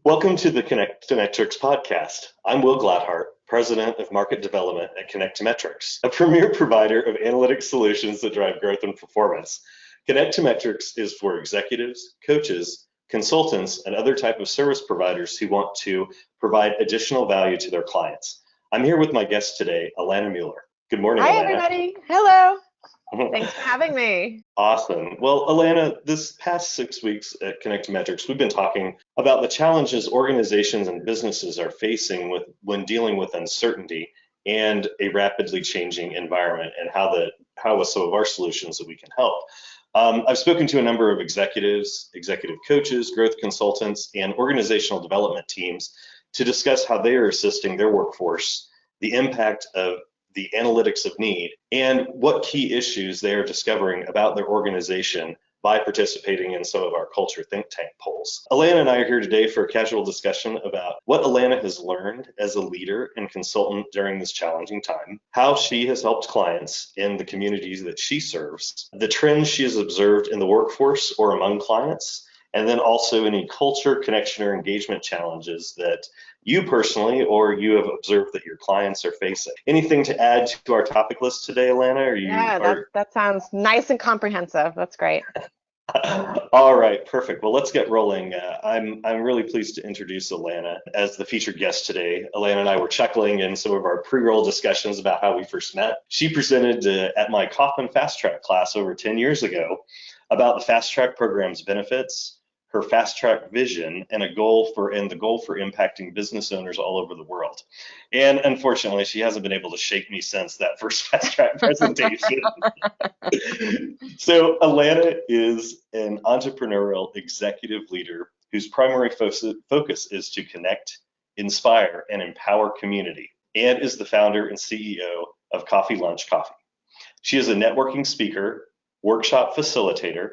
Welcome to the Connect to Metrics podcast. I'm Will Gladhart, President of Market Development at Connect to Metrics, a premier provider of analytic solutions that drive growth and performance. Connect to Metrics is for executives, coaches, consultants, and other type of service providers who want to provide additional value to their clients. I'm here with my guest today, Alana Muller. Good morning, Hi, Alana. everybody. Hello. Thanks for having me. Awesome. Well, Alana, this past 6 weeks at Connect to Metrics, we've been talking about the challenges organizations and businesses are facing when dealing with uncertainty and a rapidly changing environment, and how with some of our solutions that we can help. I've spoken to a number of executives, executive coaches, growth consultants, and organizational development teams to discuss how they are assisting their workforce, the impact of the analytics of need, and what key issues they are discovering about their organization by participating in some of our culture think tank polls. Alana and I are here today for a casual discussion about what Alana has learned as a leader and consultant during this challenging time, how she has helped clients in the communities that she serves, the trends she has observed in the workforce or among clients, and then also any culture, connection, or engagement challenges that you personally or you have observed that your clients are facing. Anything to add to our topic list today, Alana? That sounds nice and comprehensive. That's great. All right, perfect. Well, let's get rolling. I'm really pleased to introduce Alana as the featured guest today. Alana and I were chuckling in some of our pre-roll discussions about how we first met. She presented at my Kaufman Fast Track class over 10 years ago about the Fast Track program's benefits, her Fast Track vision, and the goal for impacting business owners all over the world. And unfortunately, she hasn't been able to shake me since that first Fast Track presentation. So Alana is an entrepreneurial executive leader whose primary focus is to connect, inspire, and empower community, and is the founder and CEO of Coffee Lunch Coffee. She is a networking speaker, workshop facilitator,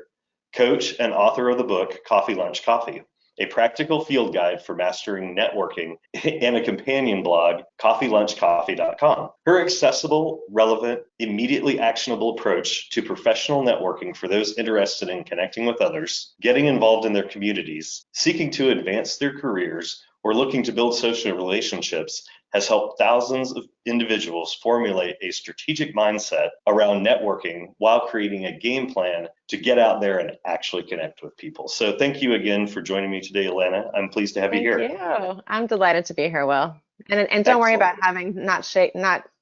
coach, and author of the book Coffee Lunch Coffee, a practical field guide for mastering networking, and a companion blog, coffeelunchcoffee.com. Her accessible, relevant, immediately actionable approach to professional networking for those interested in connecting with others, getting involved in their communities, seeking to advance their careers, or looking to build social relationships has helped thousands of individuals formulate a strategic mindset around networking while creating a game plan to get out there and actually connect with people. So thank you again for joining me today, Alana. I'm pleased to have you here. Thank you. I'm delighted to be here, Will. And don't worry about having not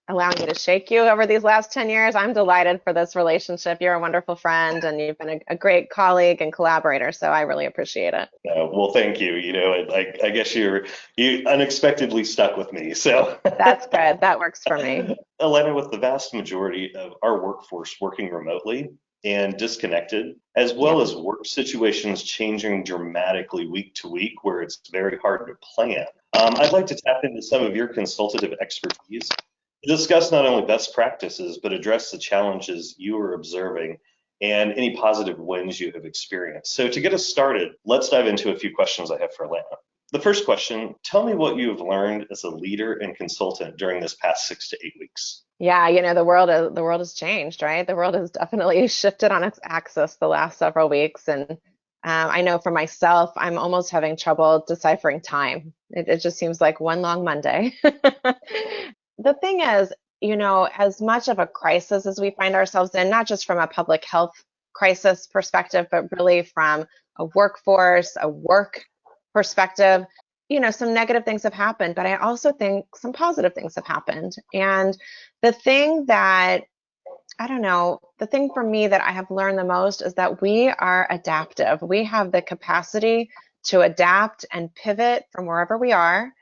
allowing me to shake you over these last 10 years. I'm delighted for this relationship. You're a wonderful friend, and you've been a great colleague and collaborator, so I really appreciate it. Well, thank you. I guess you unexpectedly stuck with me, so. That's good. That works for me. Alana, with the vast majority of our workforce working remotely and disconnected, as well as work situations changing dramatically week to week where it's very hard to plan, I'd like to tap into some of your consultative expertise to discuss not only best practices, but address the challenges you are observing and any positive wins you have experienced. So to get us started, let's dive into a few questions I have for Alana. The first question, tell me what you have learned as a leader and consultant during this past 6 to 8 weeks. Yeah, the world has changed, right? The world has definitely shifted on its axis the last several weeks. And I know for myself, I'm almost having trouble deciphering time. It just seems like one long Monday. The thing is, as much of a crisis as we find ourselves in, not just from a public health crisis perspective, but really from a workforce, a work perspective, some negative things have happened, but I also think some positive things have happened. And the thing for me that I have learned the most is that we are adaptive. We have the capacity to adapt and pivot from wherever we are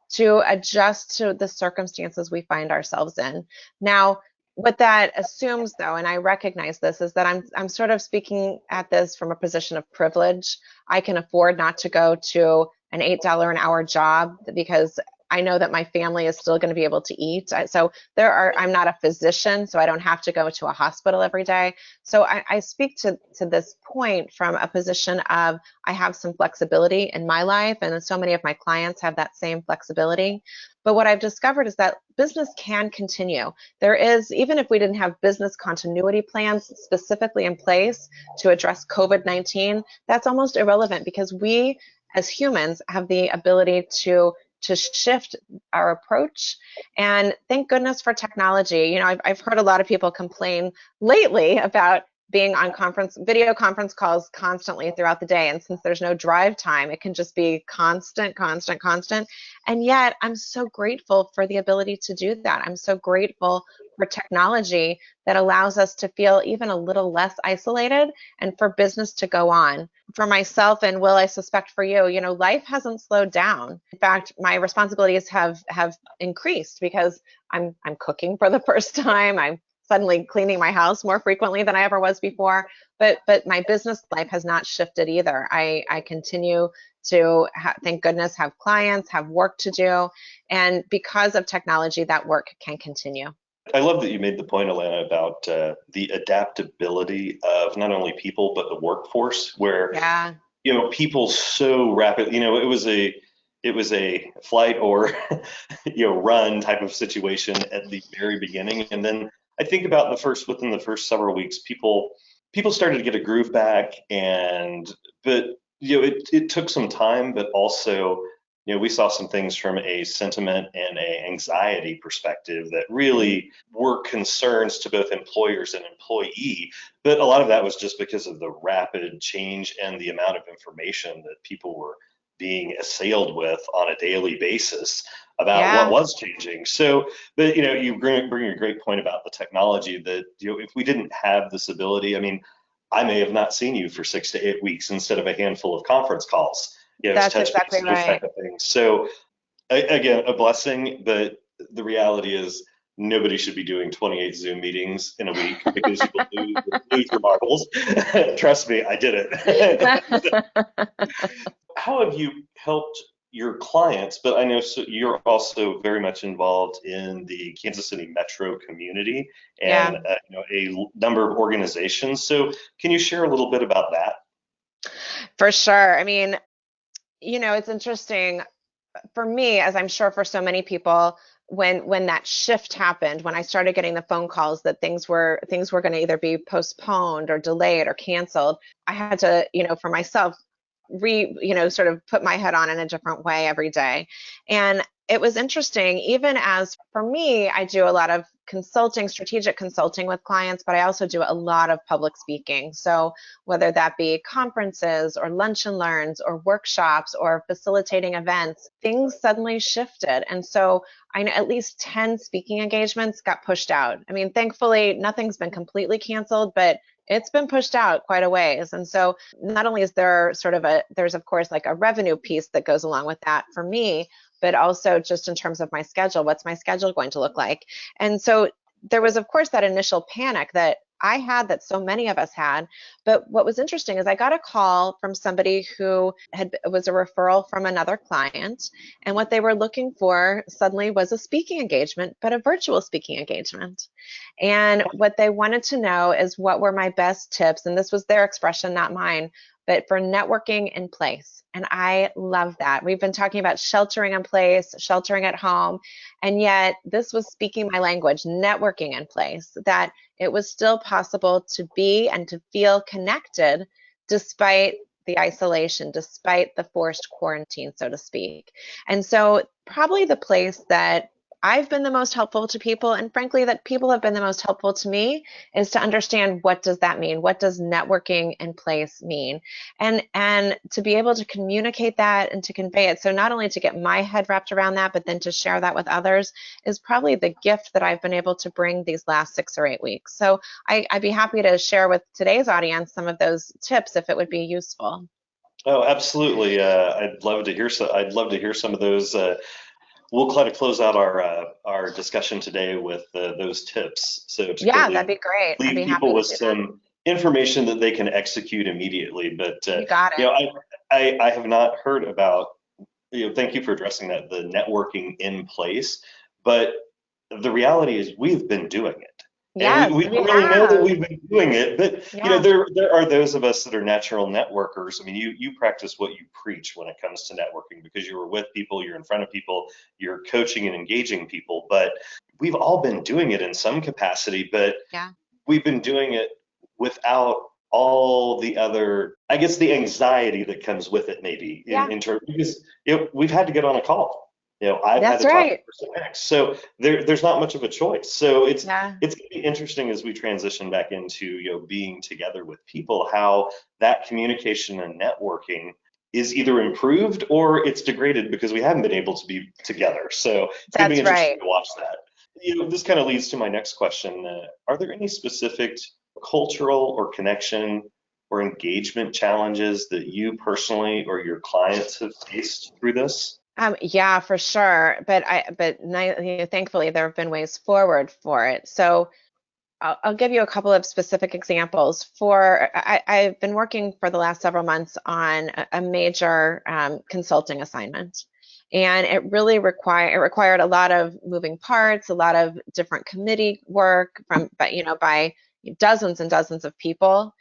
to adjust to the circumstances we find ourselves in. Now, what that assumes, though, and I recognize this, is that I'm sort of speaking at this from a position of privilege. I can afford not to go to an $8 an hour job because I know that my family is still going to be able to eat. I'm not a physician, so I don't have to go to a hospital every day. So I speak to this point from a position of I have some flexibility in my life, and so many of my clients have that same flexibility. But what I've discovered is that business can continue. There is, even if we didn't have business continuity plans specifically in place to address COVID-19, that's almost irrelevant because we as humans have the ability to shift our approach. And thank goodness for technology. I've heard a lot of people complain lately about being on video conference calls constantly throughout the day. And since there's no drive time, it can just be constant, constant, constant. And yet I'm so grateful for the ability to do that. I'm so grateful for technology that allows us to feel even a little less isolated and for business to go on. For myself, and Will, I suspect for you, life hasn't slowed down. In fact, my responsibilities have increased because I'm cooking for the first time. I'm suddenly cleaning my house more frequently than I ever was before. But my business life has not shifted either. I continue to, thank goodness, have clients, have work to do. And because of technology, that work can continue. I love that you made the point, Alana, about the adaptability of not only people, but the workforce, where, Yeah. people so rapid, it was a flight or, run type of situation at the very beginning. And then I think about within the first several weeks, people started to get a groove back, but it took some time, but also, we saw some things from a sentiment and a anxiety perspective that really were concerns to both employers and employee. But a lot of that was just because of the rapid change and the amount of information that people were being assailed with on a daily basis about what Yeah. was changing. So, but you bring a great point about the technology that, if we didn't have this ability, I mean, I may have not seen you for 6 to 8 weeks instead of a handful of conference calls, That's touch exactly base, those type right. of things. So again, a blessing, but the reality is nobody should be doing 28 Zoom meetings in a week because you will lose your marbles. Trust me, I did it. How have you helped your clients? But I know you're also very much involved in the Kansas City metro community Yeah, and a number of organizations. So can you share a little bit about that? for sure. I mean, it's interesting for me, as I'm sure for so many people, when that shift happened, when I started getting the phone calls that things were going to either be postponed or delayed or canceled, I had to, for myself, sort of put my head on in a different way every day. And it was interesting, even as for me, I do a lot of consulting, strategic consulting with clients, but I also do a lot of public speaking. So whether that be conferences or lunch and learns or workshops or facilitating events, things suddenly shifted. And so I know at least 10 speaking engagements got pushed out. I mean, thankfully, nothing's been completely canceled, but it's been pushed out quite a ways. And so not only is there there's of course like a revenue piece that goes along with that for me, but also just in terms of my schedule, what's my schedule going to look like? And so there was of course that initial panic that I had, that so many of us had. But what was interesting is I got a call from somebody who was a referral from another client, and what they were looking for suddenly was a speaking engagement, but a virtual speaking engagement. And what they wanted to know is what were my best tips, and this was their expression, not mine, but for networking in place. And I love that. We've been talking about sheltering in place, sheltering at home, and yet this was speaking my language, networking in place, that it was still possible to be and to feel connected despite the isolation, despite the forced quarantine, so to speak. And so probably the place that I've been the most helpful to people, and frankly that people have been the most helpful to me, is to understand, what does that mean? What does networking in place mean? And to be able to communicate that and to convey it. So not only to get my head wrapped around that, but then to share that with others is probably the gift that I've been able to bring these last 6 or 8 weeks. So I'd be happy to share with today's audience some of those tips if it would be useful. Oh, absolutely. I'd love to hear some of those. We'll try to close out our discussion today with those tips. So to Yeah, quickly that'd be great. I'd leave be people happy to with do that. some information that they can execute immediately. But You got it. I have not heard about. Thank you for addressing that, the networking in place. But the reality is we've been doing it. And we Yes, we don't really know that have. we've been doing it, but Yeah. there are those of us that are natural networkers. I mean, you practice what you preach when it comes to networking because you were with people, you're in front of people, you're coaching and engaging people. But we've all been doing it in some capacity, but Yeah. we've been doing it without all the other, I guess, the anxiety that comes with it, maybe Yeah, in terms, because we've had to get on a call. I've had that's to talk to right. person X, so there's not much of a choice. So Yeah, it's going to be interesting as we transition back into being together with people, how that communication and networking is either improved or it's degraded because we haven't been able to be together. So it's going to be that's interesting right. to watch that. This kind of leads to my next question. Are there any specific cultural or connection or engagement challenges that you personally or your clients have faced through this? Yeah, for sure. Thankfully, there have been ways forward for it. So I'll give you a couple of specific examples. I've been working for the last several months on a major consulting assignment, and it required a lot of moving parts, a lot of different committee work by dozens and dozens of people.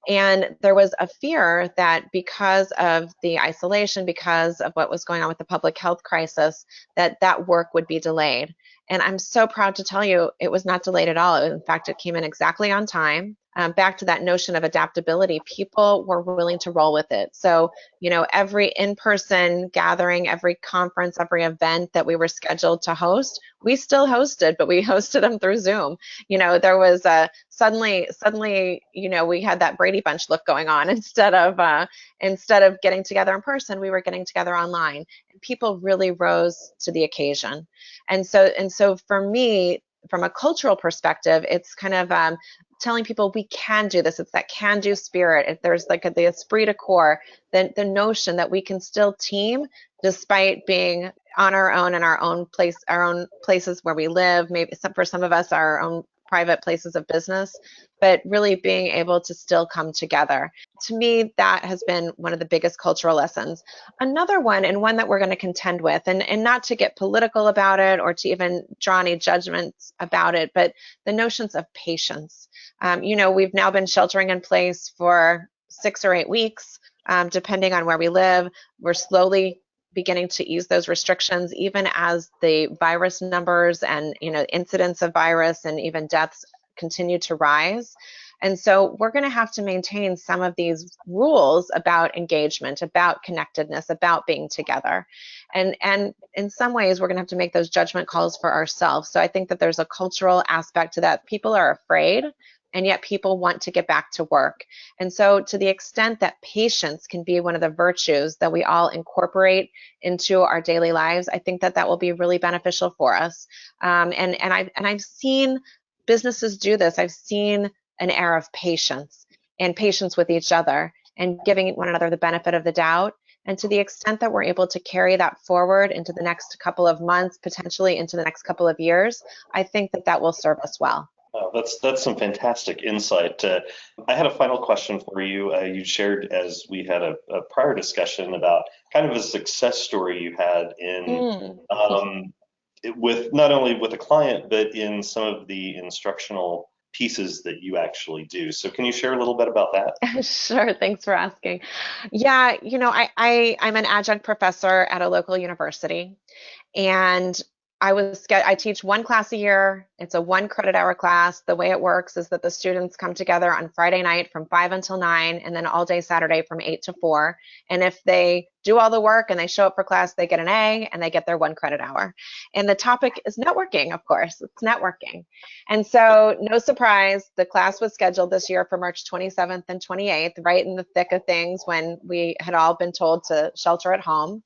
And there was a fear that because of the isolation, because of what was going on with the public health crisis, that work would be delayed. And I'm so proud to tell you it was not delayed at all. In fact, it came in exactly on time. Back to that notion of adaptability, people were willing to roll with it. So, every in person gathering, every conference, every event that we were scheduled to host, we still hosted, but we hosted them through Zoom. There was suddenly, we had that Brady Bunch look going on instead of getting together in person, we were getting together online. And people really rose to the occasion. And so for me, from a cultural perspective, it's kind of telling people we can do this. It's that can-do spirit. If there's like the esprit de corps, the notion that we can still team despite being on our own in our own places where we live. Maybe for some of us, our own private places of business, but really being able to still come together. To me, that has been one of the biggest cultural lessons. Another one, and one that we're going to contend with, and not to get political about it or to even draw any judgments about it, but the notions of patience. We've now been sheltering in place for 6 or 8 weeks, depending on where we live. We're slowly beginning to ease those restrictions, even as the virus numbers and incidents of virus and even deaths continue to rise. And so we're going to have to maintain some of these rules about engagement, about connectedness, about being together. And in some ways, we're going to have to make those judgment calls for ourselves. So I think that there's a cultural aspect to that. People are afraid, and yet people want to get back to work. And so to the extent that patience can be one of the virtues that we all incorporate into our daily lives, I think that will be really beneficial for us. And I've seen businesses do this. I've seen an air of patience and patience with each other and giving one another the benefit of the doubt. And to the extent that we're able to carry that forward into the next couple of months, potentially into the next couple of years, I think that will serve us well. That's some fantastic insight. I had a final question for you. You shared, as we had a prior discussion, about kind of a success story you had in Mm. with not only with a client but in some of the instructional pieces that you actually do. So can you share a little bit about that? Sure, thanks for asking. Yeah, I'm an adjunct professor at a local university, and I teach one class a year. It's a 1 credit hour class. The way it works is that the students come together on Friday night from 5 until 9, and then all day Saturday from 8 to 4. And if they do all the work and they show up for class, they get an A and they get their 1 credit hour. And the topic is networking, of course. It's networking. And so, no surprise, the class was scheduled this year for March 27th and 28th, right in the thick of things when we had all been told to shelter at home.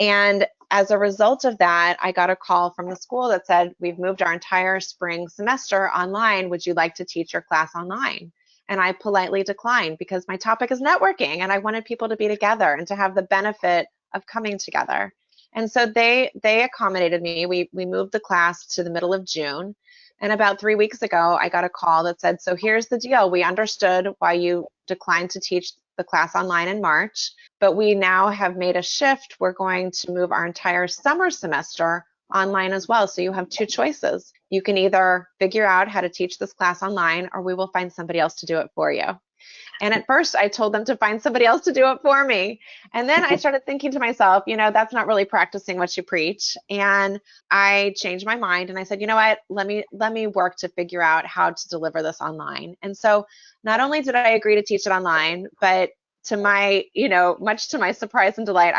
And as a result of that, I got a call from the school that said, we've moved our entire spring semester online. Would you like to teach your class online? And I politely declined because my topic is networking and I wanted people to be together and to have the benefit of coming together. And so they accommodated me. We moved the class to the middle of June. And about 3 weeks ago, I got a call that said, so here's the deal. We understood why you declined to teach the class online in March, but we now have made a shift. We're going to move our entire summer semester online as well. So you have two choices. You can either figure out how to teach this class online, or we will find somebody else to do it for you. And at first I told them to find somebody else to do it for me. And then I started thinking to myself, that's not really practicing what you preach. And I changed my mind and I said, you know what, let me work to figure out how to deliver this online. And so not only did I agree to teach it online, but to my, much to my surprise and delight,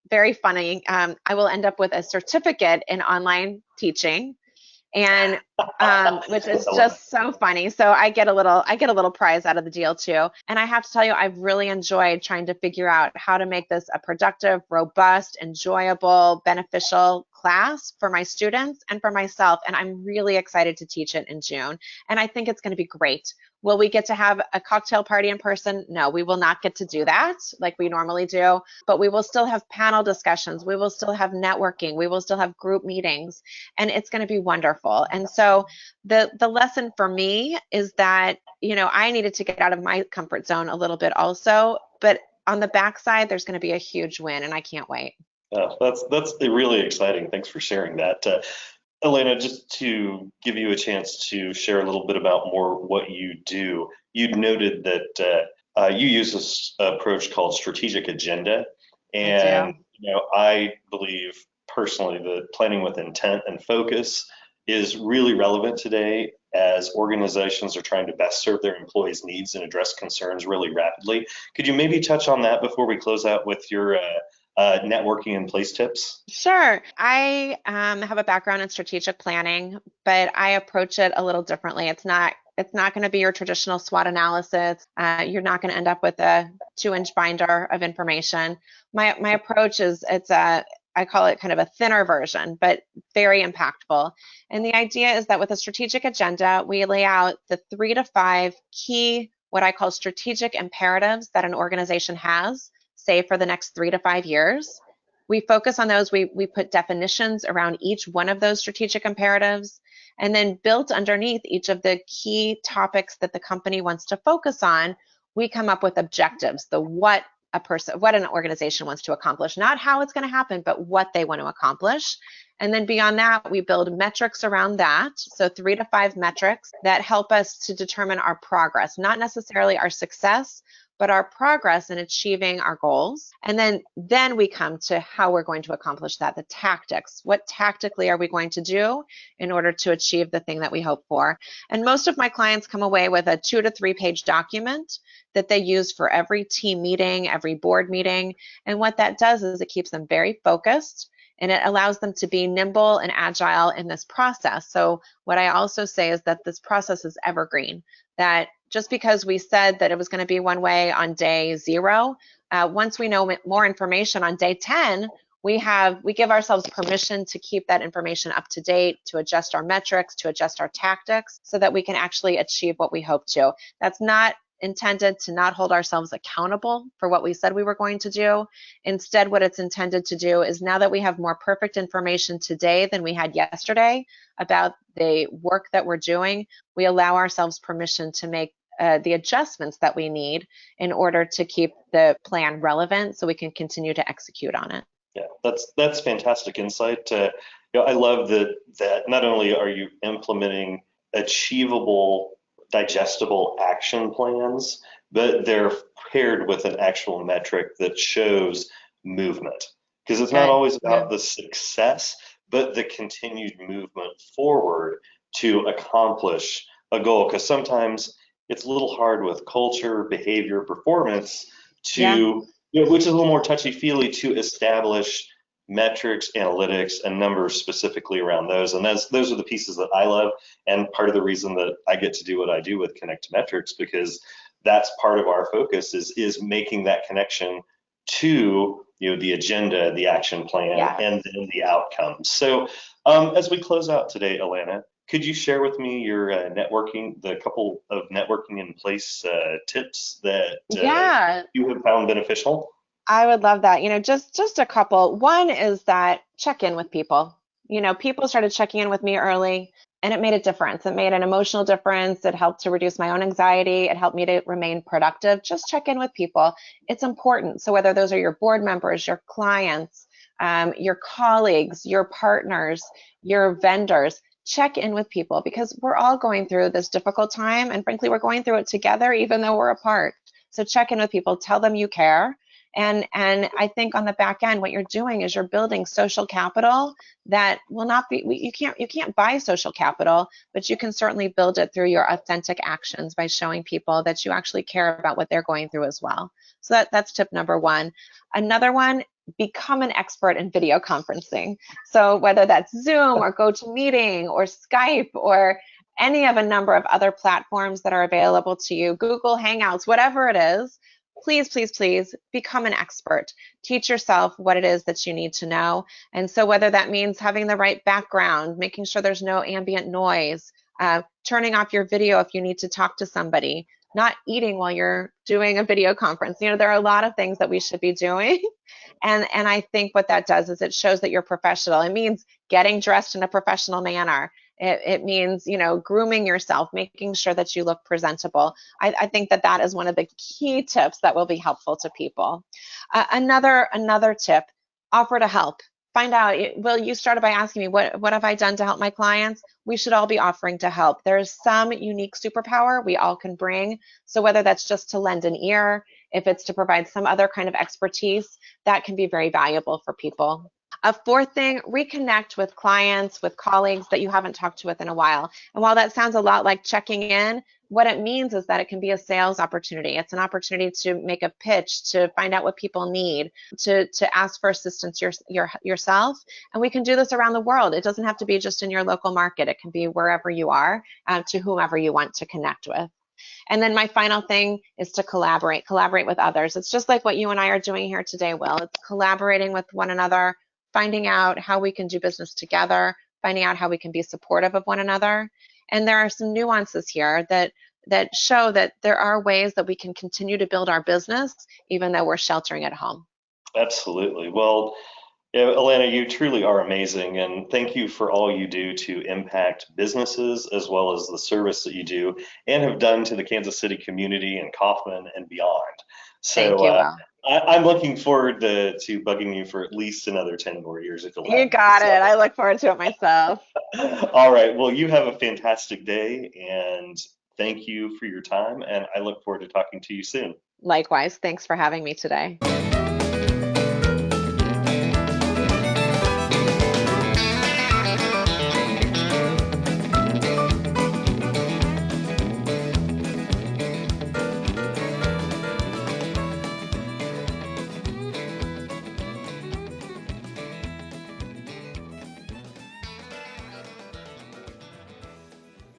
very funny, I will end up with a certificate in online teaching, and which is just so funny. So I get a little prize out of the deal too. And I have to tell you, I've really enjoyed trying to figure out how to make this a productive, robust, enjoyable, beneficial class for my students and for myself. And I'm really excited to teach it in June. And I think it's going to be great. Will we get to have a cocktail party in person? No, we will not get to do that like we normally do, but we will still have panel discussions. We will still have networking. We will still have group meetings, and it's going to be wonderful. And so the lesson for me is that, I needed to get out of my comfort zone a little bit also, but on the backside, there's going to be a huge win, and I can't wait. That's really exciting. Thanks for sharing that. Alana, just to give you a chance to share a little bit about more what you do, you noted that you use this approach called strategic agenda. And I believe personally that planning with intent and focus is really relevant today as organizations are trying to best serve their employees' needs and address concerns really rapidly. Could you maybe touch on that before we close out with your networking and place tips? Sure. I have a background in strategic planning, but I approach it a little differently. It's not going to be your traditional SWOT analysis. You're not going to end up with a 2-inch binder of information. My approach is I call it kind of a thinner version, but very impactful. And the idea is that with a strategic agenda, we lay out the 3 to 5 key, what I call strategic imperatives that an organization has, say for the next 3 to 5 years. We focus on those. We put definitions around each one of those strategic imperatives, and then built underneath each of the key topics that the company wants to focus on, we come up with objectives, what an organization wants to accomplish, not how it's going to happen, but what they want to accomplish. And then beyond that, we build metrics around that. So 3 to 5 metrics that help us to determine our progress, not necessarily our success, but our progress in achieving our goals. And then we come to how we're going to accomplish that, the tactics. What tactically are we going to do in order to achieve the thing that we hope for? And most of my clients come away with a 2 to 3 page document that they use for every team meeting, every board meeting. And what that does is it keeps them very focused, and it allows them to be nimble and agile in this process. So what I also say is that this process is evergreen, that just because we said that it was going to be one way on day 0, once we know more information on day 10, we give ourselves permission to keep that information up to date, to adjust our metrics, to adjust our tactics, so that we can actually achieve what we hope to. That's not intended to not hold ourselves accountable for what we said we were going to do. Instead, what it's intended to do is, now that we have more perfect information today than we had yesterday about the work that we're doing, we allow ourselves permission to make the adjustments that we need in order to keep the plan relevant so we can continue to execute on it. Yeah, that's fantastic insight. I love that not only are you implementing achievable, digestible action plans, but they're paired with an actual metric that shows movement. Because it's not always about the success, but the continued movement forward to accomplish a goal. Because sometimes it's a little hard with culture, behavior, performance which is a little more touchy-feely, to establish metrics, analytics, and numbers specifically around those. And those are the pieces that I love, and part of the reason that I get to do what I do with Connect to Metrics, because that's part of our focus is making that connection to the agenda, the action plan, and then the outcomes. So as we close out today, Alana, could you share with me your the couple of networking in place tips that you have found beneficial? I would love that. Just a couple. One is that check in with people. People started checking in with me early, and it made a difference. It made an emotional difference. It helped to reduce my own anxiety. It helped me to remain productive. Just check in with people. It's important. So whether those are your board members, your clients, your colleagues, your partners, your vendors, check in with people because we're all going through this difficult time. And frankly, we're going through it together, even though we're apart. So check in with people, tell them you care. And I think on the back end, what you're doing is you're building social capital that will not be, you can't buy social capital, but you can certainly build it through your authentic actions by showing people that you actually care about what they're going through as well. So that's tip number one. Another one, become an expert in video conferencing. So whether that's Zoom or GoToMeeting or Skype or any of a number of other platforms that are available to you, Google Hangouts, whatever it is, please, please, please become an expert. Teach yourself what it is that you need to know. And so whether that means having the right background, making sure there's no ambient noise, turning off your video if you need to talk to somebody, not eating while you're doing a video conference. You know, there are a lot of things that we should be doing. And I think what that does is it shows that you're professional. It means getting dressed in a professional manner. It means, you know, grooming yourself, making sure that you look presentable. I think that that is one of the key tips that will be helpful to people. Another tip, offer to help. Find out, well, you started by asking me, what have I done to help my clients? We should all be offering to help. There's some unique superpower we all can bring. So whether that's just to lend an ear, if it's to provide some other kind of expertise, that can be very valuable for people. A fourth thing, reconnect with clients, with colleagues that you haven't talked to with in a while. And while that sounds a lot like checking in, what it means is that it can be a sales opportunity. It's an opportunity to make a pitch, to find out what people need, to ask for assistance yourself. And we can do this around the world. It doesn't have to be just in your local market. It can be wherever you are, to whomever you want to connect with. And then my final thing is to collaborate with others. It's just like what you and I are doing here today, Will. It's collaborating with one another, finding out how we can do business together, finding out how we can be supportive of one another. And there are some nuances here that show that there are ways that we can continue to build our business even though we're sheltering at home. Absolutely. Well, yeah, Alana, you truly are amazing, and thank you for all you do to impact businesses as well as the service that you do and have done to the Kansas City community and Kaufman and beyond. Thank you, Will. I'm looking forward to bugging you for at least another 10 more years if you'll let me. You got it. I look forward to it myself. All right. Well, you have a fantastic day, and thank you for your time, and I look forward to talking to you soon. Likewise. Thanks for having me today.